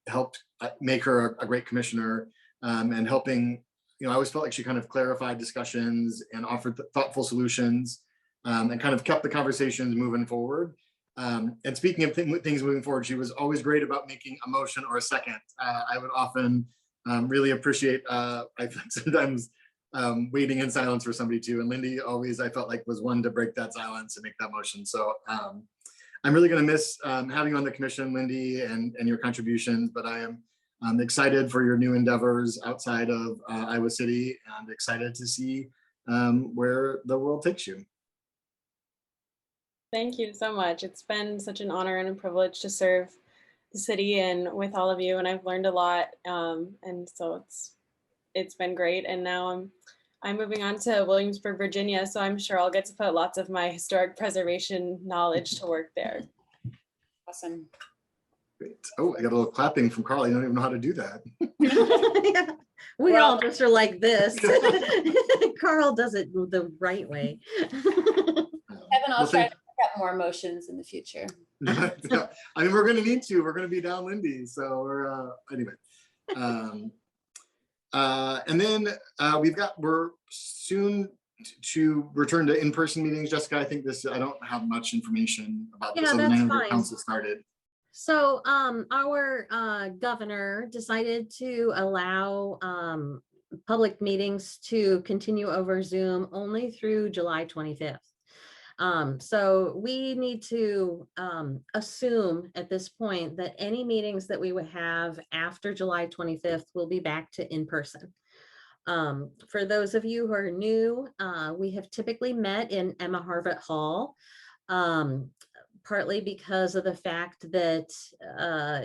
helped make her a great commissioner, and helping, I always felt like she kind of clarified discussions and offered thoughtful solutions, and kind of kept the conversations moving forward. And speaking of things moving forward, she was always great about making a motion or a second. I would often really appreciate, I feel like sometimes waiting in silence for somebody too. And Lindy always, I felt like, was one to break that silence and make that motion. So I'm really going to miss having you on the commission, Lindy, and your contributions, but I am excited for your new endeavors outside of Iowa City, and excited to see where the world takes you. Thank you so much. It's been such an honor and a privilege to serve the city and with all of you, and I've learned a lot. And so it's been great. And now I'm moving on to Williamsburg, Virginia, so I'm sure I'll get to put lots of my historic preservation knowledge to work there. Awesome. Great. Oh, I got a little clapping from Carl. I don't even know how to do that. Yeah. We all just are like this. Carl does it the right way. Kevin, I'll try to pick up more motions in the future. I mean, we're going to need to. We're going to be down Lindy. So we're anyway. And then we're soon to return to in-person meetings. Jessica, I think I don't have much information about this. Yeah, other than I that's know your fine. council started. So our governor decided to allow public meetings to continue over Zoom only through July 25th. So we need to assume at this point that any meetings that we would have after July 25th will be back to in person. For those of you who are new, we have typically met in Emma Harvett Hall. Partly because of the fact that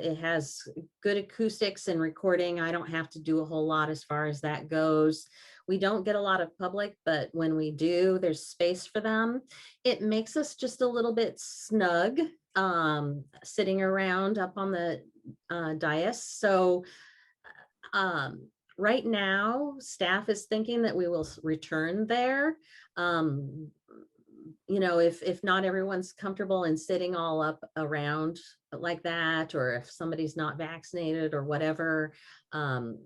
it has good acoustics and recording. I don't have to do a whole lot as far as that goes. We don't get a lot of public, but when we do, there's space for them. It makes us just a little bit snug sitting around up on the dais. So right now, staff is thinking that we will return there. You know, if not everyone's comfortable in sitting all up around like that, or if somebody's not vaccinated or whatever,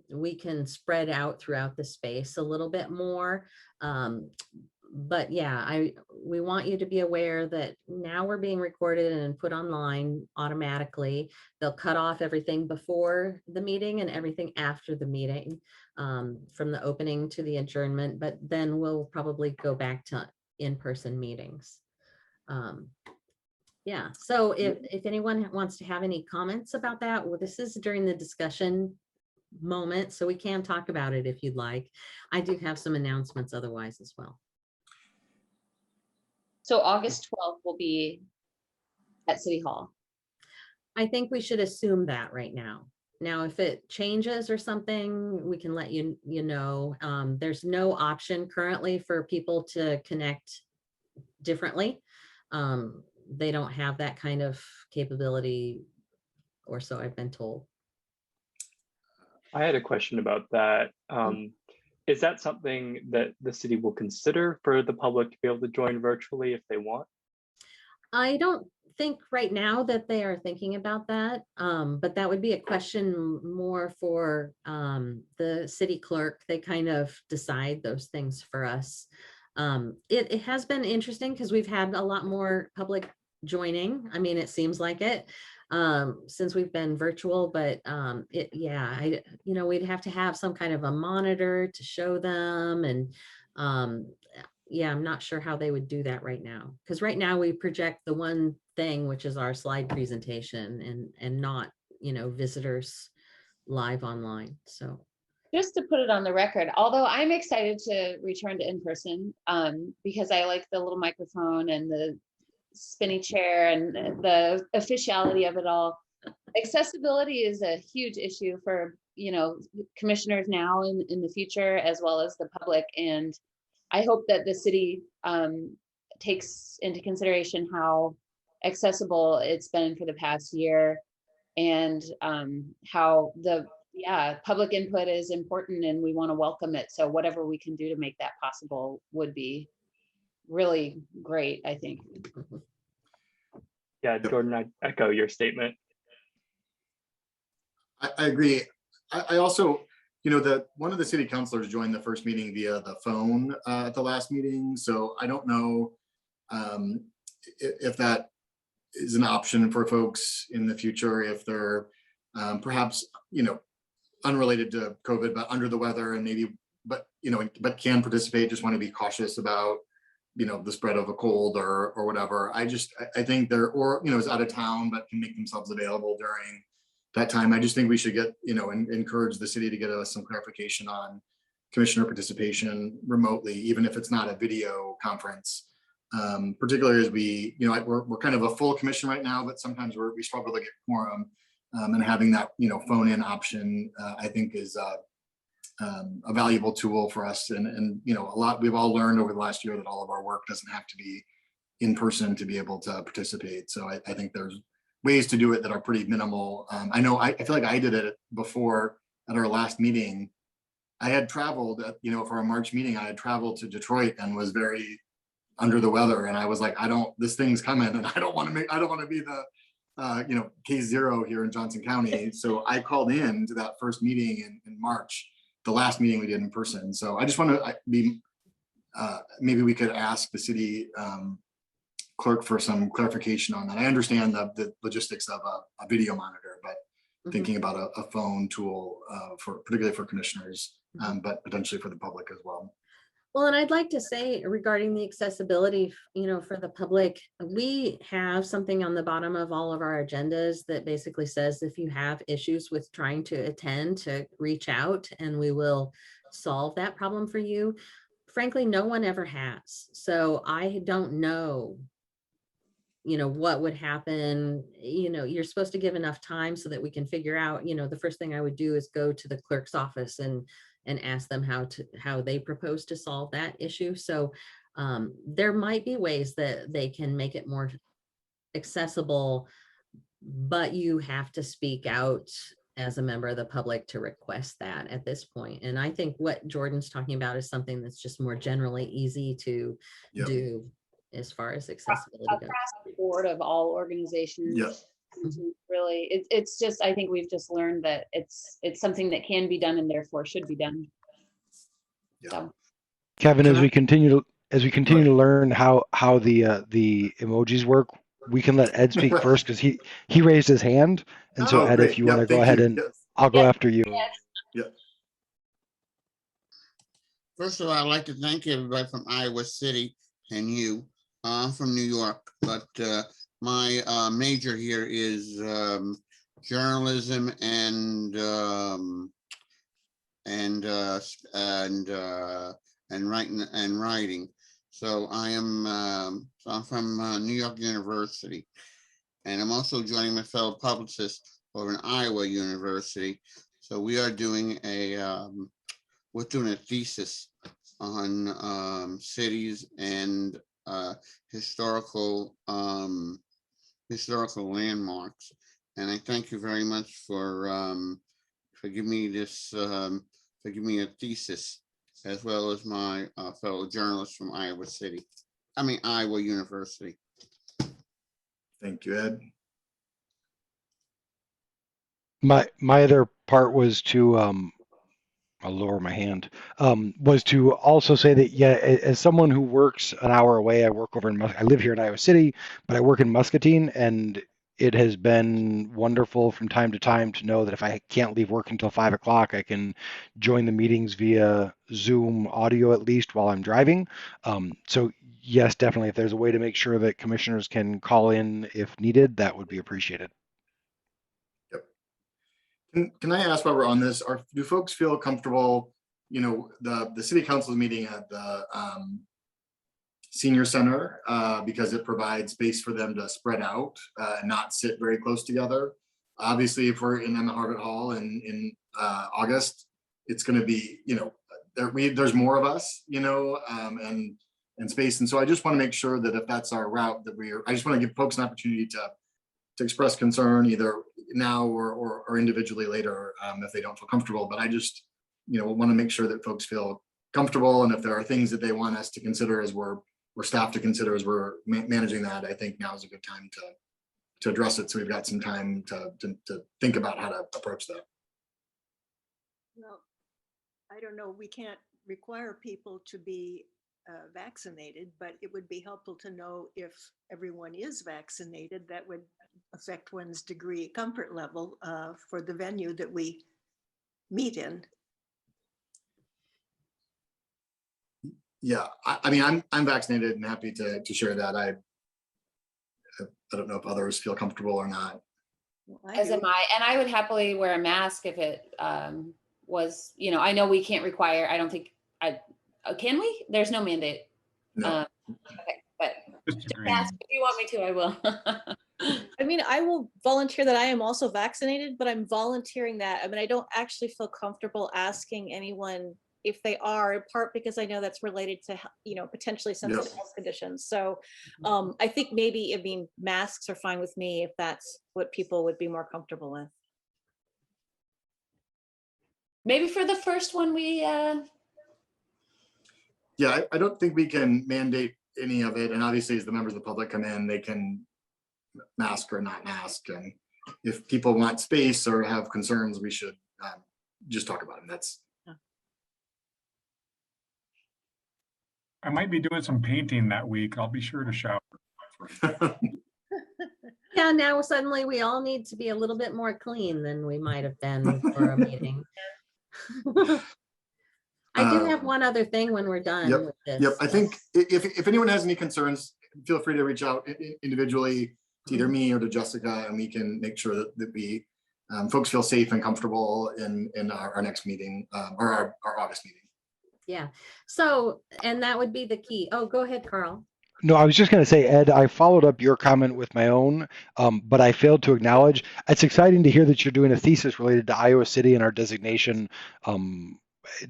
we can spread out throughout the space a little bit more. But yeah, we want you to be aware that now we're being recorded and put online automatically. They'll cut off everything before the meeting and everything after the meeting, from the opening to the adjournment, but then we'll probably go back to in-person meetings. Yeah, so if anyone wants to have any comments about that, well, this is during the discussion moment, so we can talk about it if you'd like. I do have some announcements otherwise as well. So August 12th will be at City Hall. I think we should assume that right now. Now, if it changes or something, we can let you know. There's no option currently for people to connect differently. They don't have that kind of capability, or so I've been told. I had a question about that. Is that something that the city will consider for the public to be able to join virtually if they want? I don't think right now that they are thinking about that, but that would be a question more for the city clerk. They kind of decide those things for us. It has been interesting because we've had a lot more public joining. I mean, it seems like it since we've been virtual, but we'd have to have some kind of a monitor to show them, and yeah, I'm not sure how they would do that right now, because right now we project the one thing, which is our slide presentation, and not, visitors live online. So Just to put it on the record, although I'm excited to return to in-person, because I like the little microphone and the spinny chair and the officiality of it all. Accessibility is a huge issue for, commissioners now and in the future, as well as the public. And I hope that the city takes into consideration how accessible it's been for the past year, and how public input is important, and we want to welcome it. So whatever we can do to make that possible would be really great, I think. Yeah, Jordan, I echo your statement. I agree. I also, that one of the city councilors joined the first meeting via the phone at the last meeting. So I don't know if that is an option for folks in the future, if they're perhaps, unrelated to COVID, but under the weather and maybe, but can participate, just want to be cautious about, the spread of a cold or whatever. I think they're, or, is out of town, but can make themselves available during that time. I just think we should get, and encourage the city to get us some clarification on commissioner participation remotely, even if it's not a video conference. Particularly as we, we're kind of a full commission right now, but sometimes we struggle to get quorum, and having that, phone in option, I think is a valuable tool for us. And we've all learned over the last year that all of our work doesn't have to be in person to be able to participate. So I think there's ways to do it that are pretty minimal. I know I feel like I did it before at our last meeting. I had traveled, for our March meeting, I had traveled to Detroit and was very under the weather, and I was like, this thing's coming, and I don't want to be the case zero here in Johnson County. So I called in to that first meeting in March, the last meeting we did in person. So I just want to be, maybe we could ask the city clerk for some clarification on that. I understand the logistics of a video monitor, but thinking about a phone tool particularly for commissioners, but potentially for the public as well. Well, and I'd like to say regarding the accessibility, for the public, we have something on the bottom of all of our agendas that basically says if you have issues with trying to attend, to reach out and we will solve that problem for you. Frankly, no one ever has. So I don't know, what would happen. You're supposed to give enough time so that we can figure out, the first thing I would do is go to the clerk's office and ask them how they propose to solve that issue. So there might be ways that they can make it more accessible, but you have to speak out as a member of the public to request that at this point. And I think what Jordan's talking about is something that's just more generally easy to do as far as accessibility goes. Across the board of all organizations. Yeah. Really, it's just, I think we've just learned that it's something that can be done and therefore should be done. Yeah. So. Kevin, as we continue to learn how the emojis work, we can let Ed speak first because he raised his hand, and so Ed, great. if you want to go ahead and I'll go after you. Yeah. First of all, I'd like to thank everybody from Iowa City and you. I'm from New York, but my major here is journalism and writing. So I'm from New York University, and I'm also joining my fellow publicists over in Iowa University. So we are doing we're doing a thesis on cities and historical landmarks, and I thank you very much for giving me this for giving me a thesis, as well as my fellow journalists from Iowa University. Thank you, Ed. My other part was to I'll lower my hand, was to also say that, as someone who works an hour away, I live here in Iowa City, but I work in Muscatine, and it has been wonderful from time to time to know that if I can't leave work until 5 o'clock, I can join the meetings via Zoom audio, at least while I'm driving. So yes, definitely, if there's a way to make sure that commissioners can call in if needed, that would be appreciated. Can I ask while we're on this, do folks feel comfortable, the city council meeting at the senior center, because it provides space for them to spread out and not sit very close together? Obviously, if we're in the Harvard Hall in August, it's going to be, there's more of us, and space. And so I just want to make sure that if that's our route, I just want to give folks an opportunity to express concern either now or individually later if they don't feel comfortable. But I just, want to make sure that folks feel comfortable, and if there are things that they want us to consider as we're staff to consider as we're managing that, I think now is a good time to address it. So we've got some time to think about how to approach that. Well, I don't know, we can't require people to be vaccinated, but it would be helpful to know if everyone is vaccinated. That would affect one's degree of comfort level for the venue that we meet in. Yeah, I mean, I'm vaccinated and happy to share that. I don't know if others feel comfortable or not. As am I, and I would happily wear a mask if it was, I know we can't require, I don't think, can we? There's no mandate. No. Okay, but mask, if you want me to, I will. I mean, I will volunteer that I am also vaccinated, but I'm volunteering that. I mean, I don't actually feel comfortable asking anyone if they are, in part because I know that's related to, potentially sensitive health conditions. So I think maybe, masks are fine with me if that's what people would be more comfortable with. Maybe for the first one, we. Yeah, I don't think we can mandate any of it. And obviously, as the members of the public come in, they can mask or not mask. And if people want space or have concerns, we should just talk about them. That's I might be doing some painting that week. I'll be sure to shower. Yeah, now suddenly we all need to be a little bit more clean than we might have been for a meeting. I do have one other thing when we're done Yep, with this. Yep, I think if anyone has any concerns, feel free to reach out individually to either me or to Jessica, and we can make sure that we folks feel safe and comfortable in our next meeting or our August meeting. Yeah, so, and that would be the key. Oh, go ahead, Carl. No, I was just going to say, Ed, I followed up your comment with my own, but I failed to acknowledge. It's exciting to hear that you're doing a thesis related to Iowa City and our designation.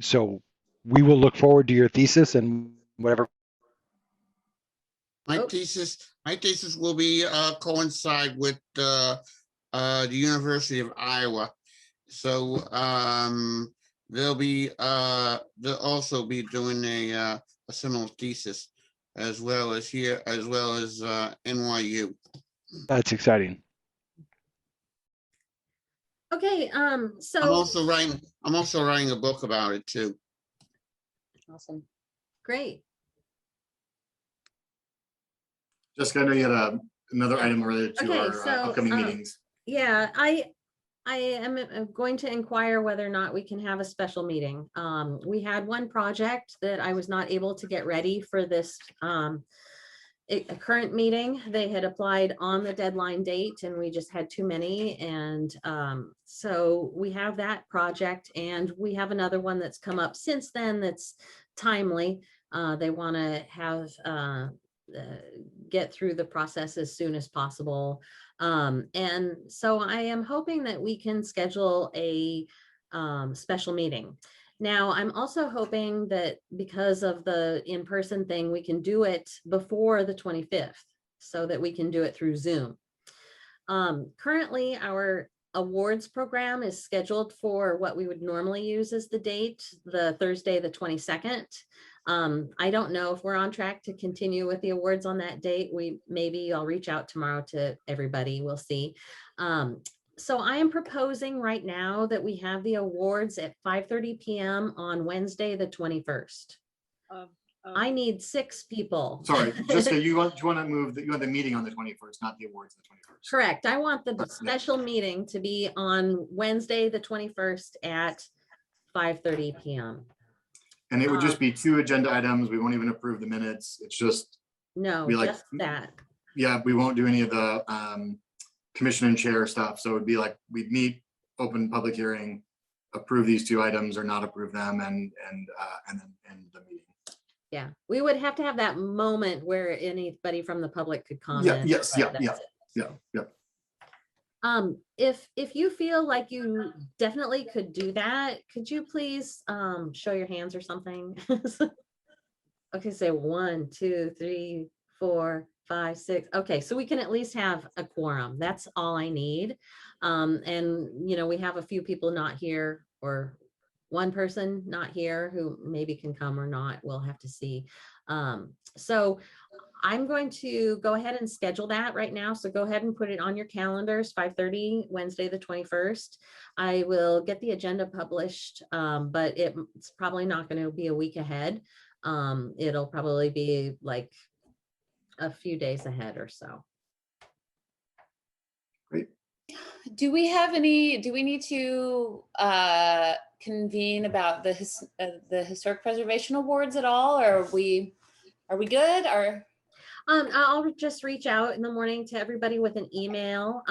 So we will look forward to your thesis and whatever. My thesis will be coincide with the University of Iowa. So they'll also be doing a similar thesis, as well as NYU. That's exciting. Okay, so I'm also writing a book about it too. Awesome. Great. Jessica, I know you had another item related to our upcoming meetings. Yeah, I am going to inquire whether or not we can have a special meeting. We had one project that I was not able to get ready for this a current meeting. They had applied on the deadline date and we just had too many. And so we have that project, and we have another one that's come up since then that's timely. They want to have get through the process as soon as possible. And so I am hoping that we can schedule a special meeting. Now, I'm also hoping that because of the in-person thing, we can do it before the 25th so that we can do it through Zoom. Currently, our awards program is scheduled for what we would normally use as the date, the Thursday, the 22nd. I don't know if we're on track to continue with the awards on that date. I'll reach out tomorrow to everybody. We'll see. So I am proposing right now that we have the awards at 5:30 p.m. on Wednesday, the 21st. I need 6 people. Sorry, Jessica, you want to move you want the meeting on the 21st, not the awards on the 21st. Correct. I want the special meeting to be on Wednesday, the 21st at 5:30 p.m. And it would just be 2 agenda items. We won't even approve the minutes. It's just just that. Yeah, we won't do any of the commission and chair stuff. So it'd be like we'd meet, open public hearing, approve these 2 items or not approve them, and then end the meeting. Yeah, we would have to have that moment where anybody from the public could comment. Yeah. If you feel like you definitely could do that, could you please show your hands or something? Okay, say 1, 2, 3, 4, 5, 6. Okay, so we can at least have a quorum. That's all I need. And we have a few people not here, or one person not here who maybe can come or not. We'll have to see. So I'm going to go ahead and schedule that right now. So go ahead and put it on your calendars, 5:30, Wednesday, the 21st. I will get the agenda published, but it's probably not going to be a week ahead. It'll probably be like a few days ahead or so. Great. Do we need to convene about the Historic Preservation Awards at all, or are we good? Or I'll just reach out in the morning to everybody with an email.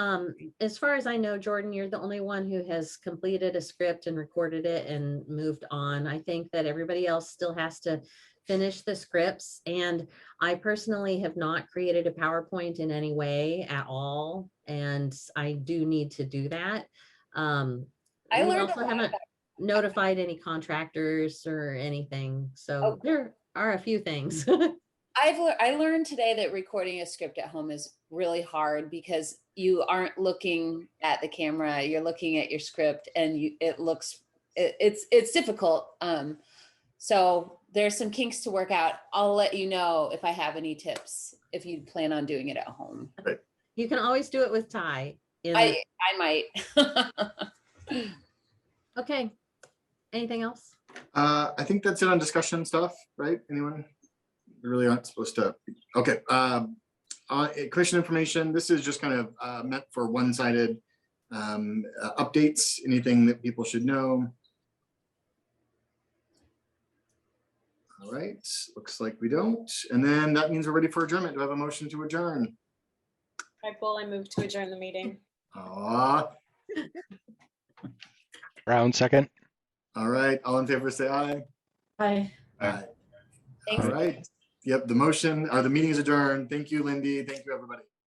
As far as I know, Jordan, you're the only one who has completed a script and recorded it and moved on. I think that everybody else still has to finish the scripts. And I personally have not created a PowerPoint in any way at all. And I do need to do that. I also haven't notified any contractors or anything. So there are a few things. I learned today that recording a script at home is really hard because you aren't looking at the camera, you're looking at your script, and it's difficult. So there's some kinks to work out. I'll let you know if I have any tips, if you plan on doing it at home. You can always do it with Ty. I might. Okay. Anything else? I think that's it on discussion stuff, right? Anyone? We really aren't supposed to. Okay. Commission information. This is just kind of meant for one-sided updates. Anything that people should know? All right. Looks like we don't. And then that means we're ready for adjournment. Do I have a motion to adjourn? Michael, I move to adjourn the meeting. Brown, second. All right. All in favor, say aye. Aye. Aye. Thanks. All right. Yep. The motion or the meeting is adjourned. Thank you, Lindy. Thank you, everybody.